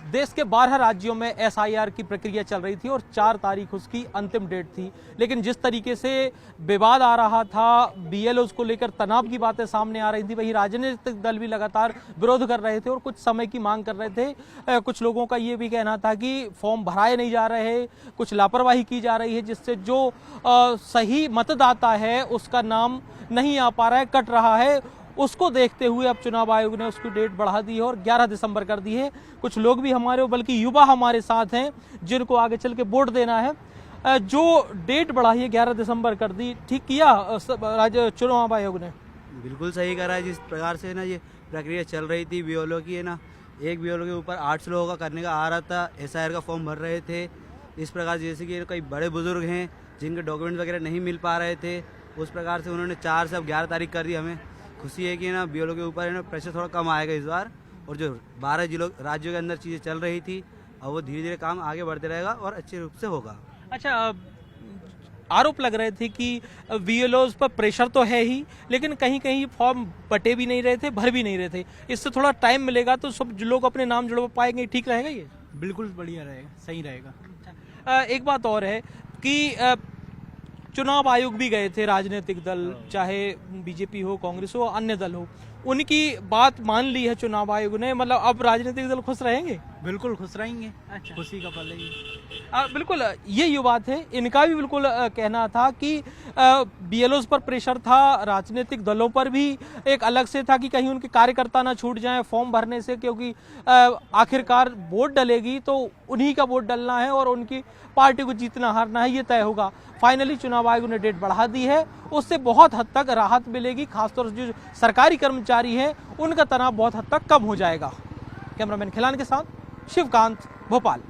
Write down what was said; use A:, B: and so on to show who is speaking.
A: देश के 12 राज्यों में एसआईआर की प्रक्रिया चल रही थी और 4 तारीख उसकी अंतिम डेट थी। लेकिन जिस तरीके से विवाद आ रहा था, बीएलओ को लेकर तनाव की बातें सामने आ रही थी, वही राजनीतिक दल भी लगातार विरोध कर रहे थे और कुछ समय की मांग कर रहे थे। कुछ लोगों का ये भी कहना था कि फॉर्म भराए नहीं जा रहे, कुछ लापरवाही की जा रही है, जिससे जो सही मतदाता है उसका नाम नहीं आ पा रहा है, कट रहा है। उसको देखते हुए अब चुनाव आयोग ने उसकी डेट बढ़ा दी है और 11 दिसंबर कर दी है। कुछ लोग भी हमारे, बल्कि युवा हमारे साथ हैं जिनको आगे चल के वोट देना है। जो डेट बढ़ाई है 11 दिसंबर कर दी, ठीक किया राज्य चुनाव आयोग ने?
B: बिल्कुल सही करा है। जिस प्रकार से ना ये प्रक्रिया चल रही थी बीएलओ की, है ना, एक बीएलओ के ऊपर 800 लोगों का करने का आ रहा था, एसआईआर का फॉर्म भर रहे थे। इस प्रकार जैसे कि कई बड़े बुजुर्ग हैं जिनके डॉक्यूमेंट वगैरह नहीं मिल पा रहे थे, उस प्रकार से उन्होंने 4 से अब 11 तारीख कर दी। हमें खुशी है कि ना बीएलओ के ऊपर है ना प्रेशर थोड़ा कम आएगा इस बार, और जो 12 जिलों राज्यों के अंदर चीज़ें चल रही थी अब वो धीरे धीरे काम आगे बढ़ते रहेगा और अच्छे रूप से होगा।
A: अच्छा, आरोप लग रहे थे कि बीएलओ पर प्रेशर तो है ही, लेकिन कहीं कहीं फॉर्म बटे भी नहीं रहे थे, भर भी नहीं रहे थे। इससे थोड़ा टाइम मिलेगा तो सब लोग अपने नाम जुड़वा पाएंगे, ठीक रहेगा ये?
C: बिल्कुल बढ़िया रहेगा, सही रहेगा।
A: एक बात और है कि चुनाव आयोग भी गए थे, राजनीतिक दल, चाहे बीजेपी हो, कांग्रेस हो, अन्य दल हो, उनकी बात मान ली है चुनाव आयोग ने। मतलब अब राजनीतिक दल खुश रहेंगे?
C: बिल्कुल खुश रहेंगे।
A: अच्छा।
C: खुशी का पल है ये।
A: बिल्कुल ये युवा थे, इनका भी बिल्कुल कहना था कि बीएलओ पर प्रेशर था, राजनीतिक दलों पर भी एक अलग से था कि कहीं उनके कार्यकर्ता ना छूट जाएं फॉर्म भरने से, क्योंकि आखिरकार वोट डलेगी तो उन्हीं का वोट डलना है और उनकी पार्टी को जीतना हारना है, ये तय होगा। फाइनली चुनाव आयोग ने डेट बढ़ा दी है, उससे बहुत हद तक राहत मिलेगी। खासतौर से जो सरकारी कर्मचारी हैं उनका तनाव बहुत हद तक कम हो जाएगा। कैमरामैन खिलान के साथ शिवकांत, भोपाल।